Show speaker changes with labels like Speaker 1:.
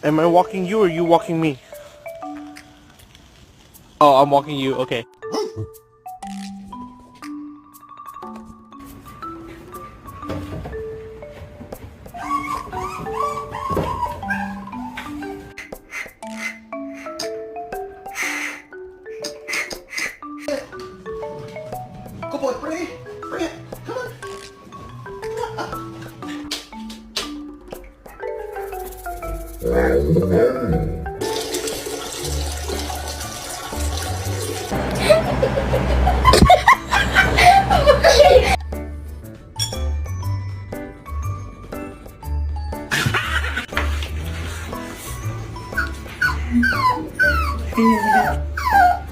Speaker 1: Am I walking you or you walking me? Oh, I'm walking you. Okay.
Speaker 2: Good boy, bring it. Bring it. Come on.